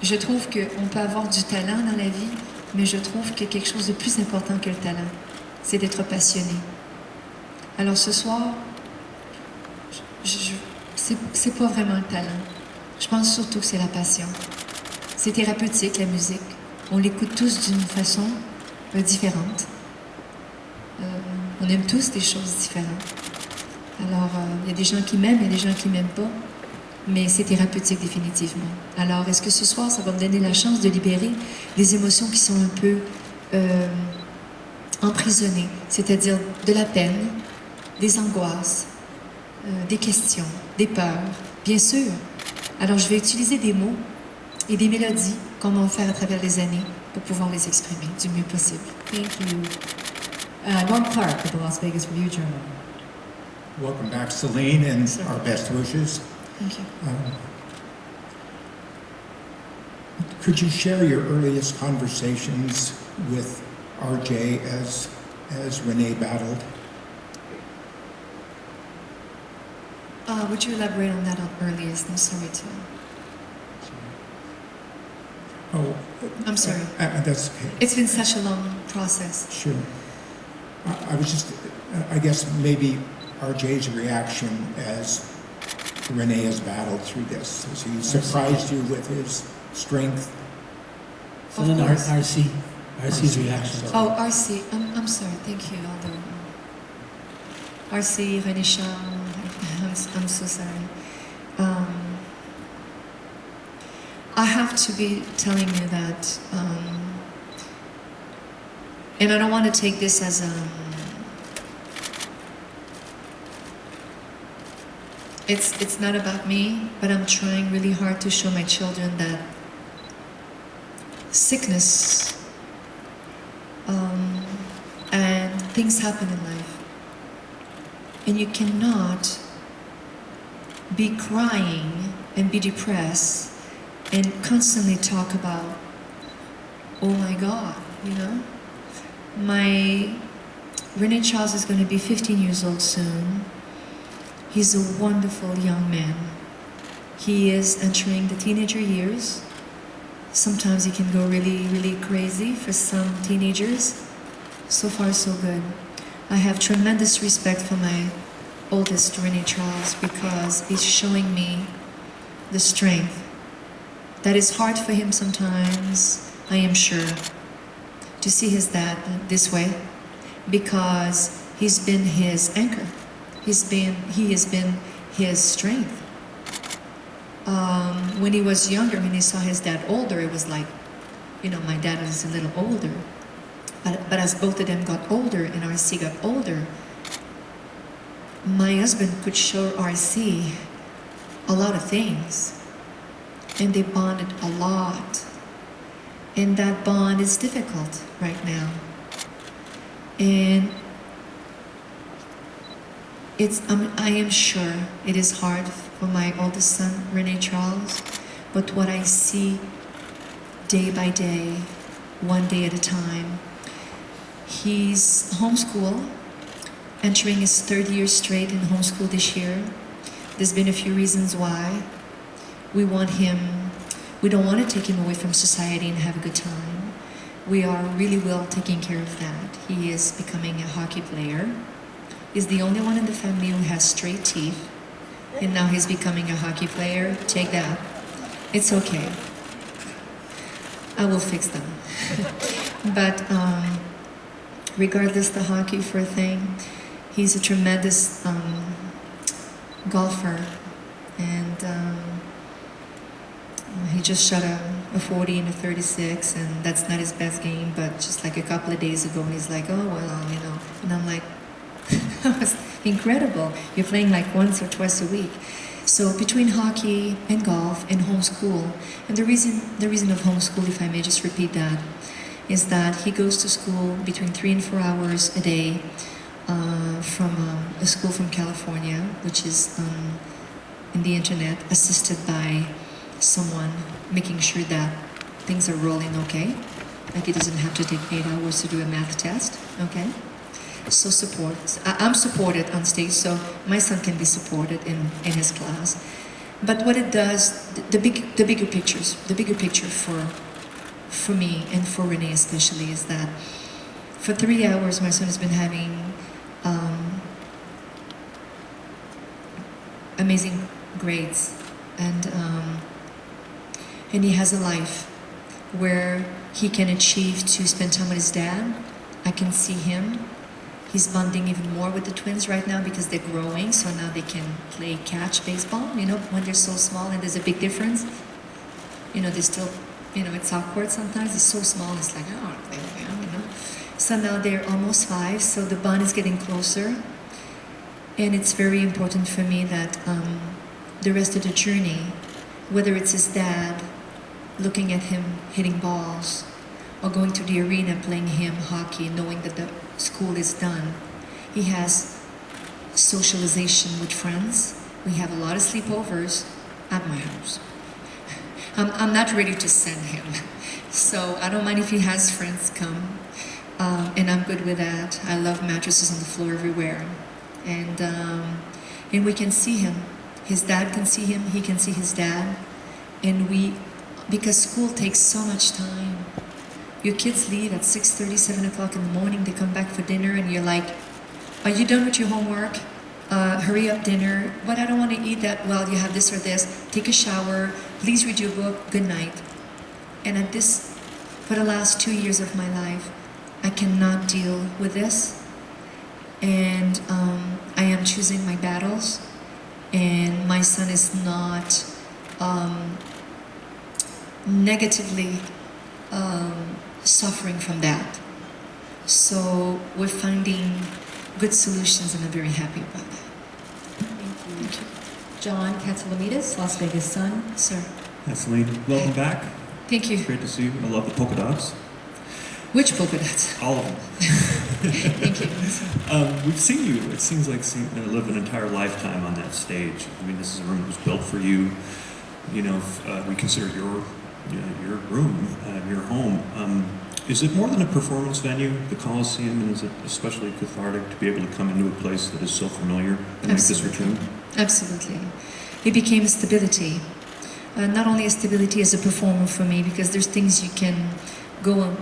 Je trouve qu'on peut avoir du talent dans la vie, mais je trouve qu'il y a quelque chose de plus important que le talent, c'est d'être passionné. Alors ce soir, c'est pas vraiment le talent. Je pense surtout que c'est la passion. C'est thérapeutique, la musique. On l'écoute tous d'une façon différente. On aime tous des choses différentes. Alors, il y a des gens qui m'aiment, il y a des gens qui m'aiment pas. Mais c'est thérapeutique définitivement. Alors, est-ce que ce soir, ça va me donner la chance de libérer des émotions qui sont un peu emprisonnées, c'est-à-dire de la peine, des angoisses, des questions, des peurs, bien sûr. Alors, je vais utiliser des mots et des mélodies qu'on va faire à travers les années pour pouvoir les exprimer du mieux possible. Thank you. Norm Clark with the Las Vegas Review-Journal. Welcome back, Celine, and our best wishes. Thank you. Could you share your earliest conversations with RJ as Renee battled? Would you elaborate on that earliest? I'm sorry to. Oh, I'm sorry. That's okay. It's been such a long process. Sure. I was just, I guess maybe RJ's reaction as Renee has battled through this. Has he surprised you with his strength? So then RC's reaction. Oh, RC. I'm sorry. Thank you, Aldo. RC, René Charles. I'm so sorry. I have to be telling you that, and I don't want to take this as it's not about me, but I'm trying really hard to show my children that sickness and things happen in life, and you cannot be crying and be depressed and constantly talk about, oh my God, you know? René Charles is going to be 15 years old soon. He's a wonderful young man. He is entering the teenager years. Sometimes he can go really, really crazy for some teenagers. So far, so good. I have tremendous respect for my oldest, René Charles, because he's showing me the strength. That is hard for him sometimes, I am sure, to see his dad this way, because he's been his anchor. He has been his strength. When he was younger, when he saw his dad older, it was like, you know, my dad was a little older. But as both of them got older and RC got older, my husband could show RC a lot of things. And they bonded a lot. And that bond is difficult right now. And I am sure it is hard for my oldest son, René Charles, but what I see day by day, one day at a time, he's homeschooled, entering his 3rd year straight in homeschool this year. There's been a few reasons why. We don't want to take him away from society and have a good time. We are really well taking care of that. He is becoming a hockey player. He's the only one in the family who has straight teeth. And now he's becoming a hockey player. Take that. It's okay. I will fix them. But regardless the hockey for a thing, he's a tremendous golfer. And he just shot a 40 and a 36, and that's not his best game, but just like a couple of days ago, he's like, oh, well, you know. And I'm like, that was incredible. You're playing like once or twice a week. So between hockey and golf and homeschool, and the reason of homeschool, if I may just repeat that, is that he goes to school between 3 and 4 hours a day from a school from California, which is in the internet, assisted by someone making sure that things are rolling okay. Like he doesn't have to take 8 hours to do a math test, okay? So I'm supported on stage, so my son can be supported in his class. But what it does, the bigger picture for me and for Renee especially is that for 3 hours my son has been having amazing grades, and he has a life where he can achieve to spend time with his dad. I can see him. He's bonding even more with the twins right now because they're growing, so now they can play catch baseball, you know, when they're so small, and there's a big difference. You know, they still, you know, it's awkward sometimes. He's so small, it's like, oh, play with him, you know. So now they're almost 5, so the bond is getting closer. And it's very important for me that the rest of the journey, whether it's his dad, looking at him hitting balls, or going to the arena playing him hockey, knowing that the school is done. He has socialization with friends. We have a lot of sleepovers at my house. I'm not ready to send him, so I don't mind if he has friends come, and I'm good with that. I love mattresses on the floor everywhere, and we can see him. His dad can see him. He can see his dad, and because school takes so much time. Your kids leave at 6:30, 7 o'clock in the morning. They come back for dinner, and you're like, "Are you done with your homework? Hurry up, dinner. But I don't want to eat that. Well, you have this or this. Take a shower. Please read your book. Good night." And for the last 2 years of my life, I cannot deal with this, and I am choosing my battles. And my son is not negatively suffering from that. So we're finding good solutions, and I'm very happy about that. Thank you. John Katsalamides, Las Vegas Sun. Sir, Hi, Celine. Welcome back. thank you. It's great to see you. I love the polka dots. Which polka dots? All of them. Thank you. We've seen you. It seems like live an entire lifetime on that stage. I mean, this is a room that was built for you. You know, we consider your room, your home. Is it more than a performance venue, the Coliseum, and is it especially cathartic to be able to come into a place that is so familiar and make this return? Absolutely. It became a stability. Not only a stability as a performer for me, because there's things you can go and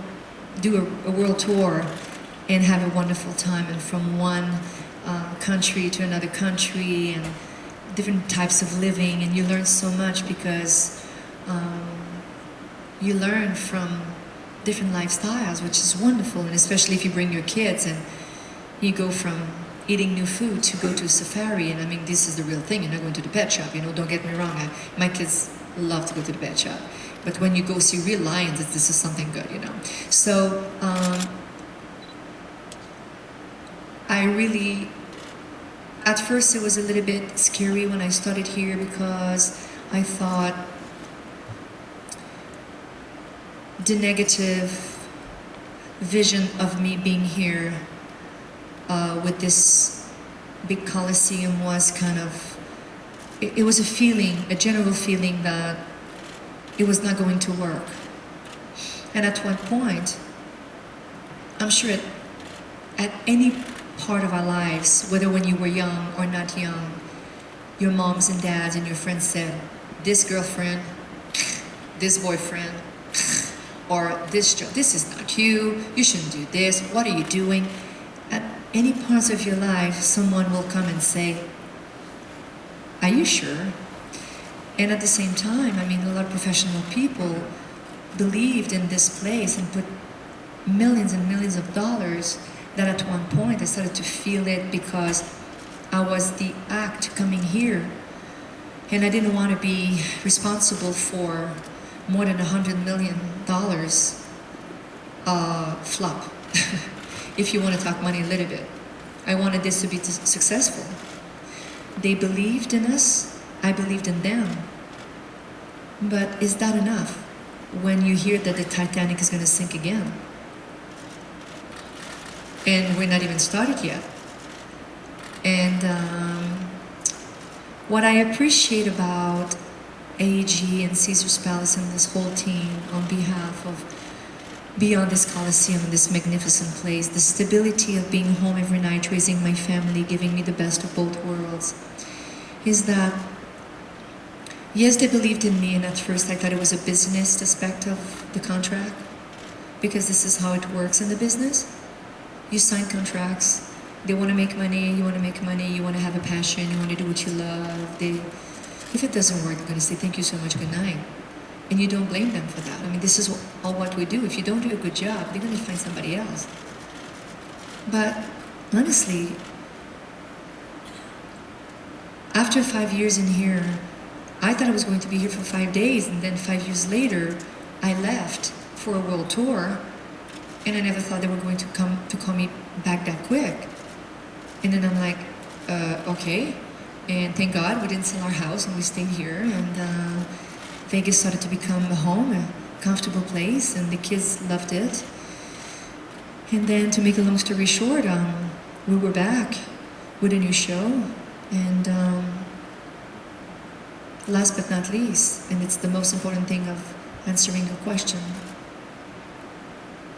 do a world tour and have a wonderful time, and from one country to another country, and different types of living, and you learn so much because you learn from different lifestyles, which is wonderful, and especially if you bring your kids and you go from eating new food to go to a safari. And I mean, this is the real thing. You're not going to the pet shop, you know, don't get me wrong. My kids love to go to the pet shop, but when you go see real lions, this is something good, you know. So I really, at first it was a little bit scary when I started here, because I thought the negative vision of me being here with this big Coliseum was kind of, it was a feeling, a general feeling that it was not going to work. And at one point, I'm sure at any part of our lives, whether when you were young or not young, your moms and dads and your friends said, this girlfriend, this boyfriend, or this job, this is not you, you shouldn't do this, what are you doing? At any parts of your life, someone will come and say, are you sure? And at the same time, I mean, a lot of professional people believed in this place and put millions and millions of dollars, that at one point I started to feel it, because I was the act coming here, and I didn't want to be responsible for more than $100 million flop. If you want to talk money a little bit, I wanted this to be successful. They believed in us, I believed in them. But is that enough when you hear that the Titanic is going to sink again? And we're not even started yet. And what I appreciate about AEG and Caesar's Palace and this whole team on behalf of Beyond this Coliseum and this magnificent place, the stability of being home every night, raising my family, giving me the best of both worlds, is that Yes, they believed in me, and at first I thought it was a business aspect of the contract, because this is how it works in the business. You sign contracts, they want to make money, you want to make money, you want to have a passion, you want to do what you love. If it doesn't work, they're going to say, thank you so much, good night. And you don't blame them for that. I mean, this is all what we do. If you don't do a good job, they're going to find somebody else. But honestly, after 5 years in here, I thought I was going to be here for 5 days, and then 5 years later, I left for a world tour, and I never thought they were going to call me back that quick. And then I'm like, okay. And thank God we didn't sell our house, and we stayed here, and Vegas started to become a home, a comfortable place, and the kids loved it. And then, to make a long story short, we were back with a new show, and last but not least, and it's the most important thing of answering your question,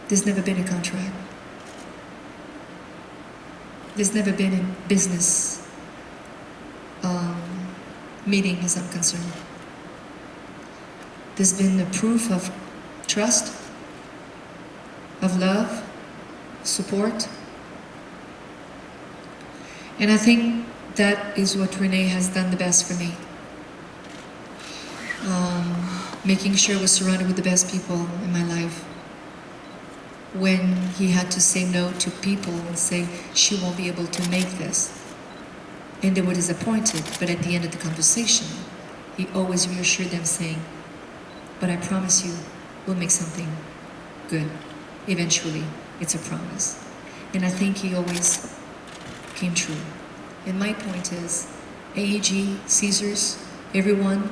there's never been a contract. There's never been a business meeting, as I'm concerned. There's been a proof of trust, of love, support. And I think that is what Renee has done the best for me. Making sure I was surrounded with the best people in my life. When he had to say no to people and say, she won't be able to make this. And they were disappointed, but at the end of the conversation, he always reassured them, saying, but I promise you, we'll make something good. Eventually, it's a promise. And I think he always came true. And my point is, AEG, Caesars, everyone,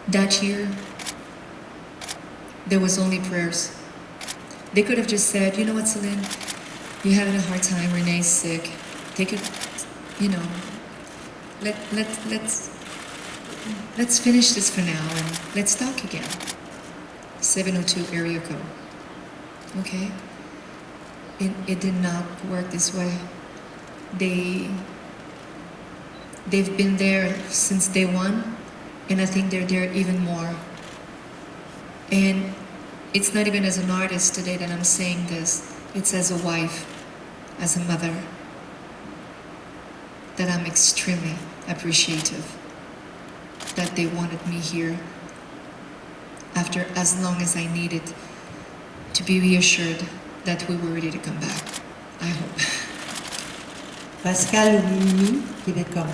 that year, there was only prayers. They could have just said, you know what, Celine, you're having a hard time, Renee's sick, take it, you know, let's finish this for now and let's talk again. 702 area code. Okay? It did not work this way. They've been there since day one, and I think they're there even more. And it's not even as an artist today that I'm saying this, it's as a wife, as a mother, that I'm extremely appreciative that they wanted me here after as long as I needed to be reassured that we were ready to come back. I hope. Pascal ou Mimi, Québécois.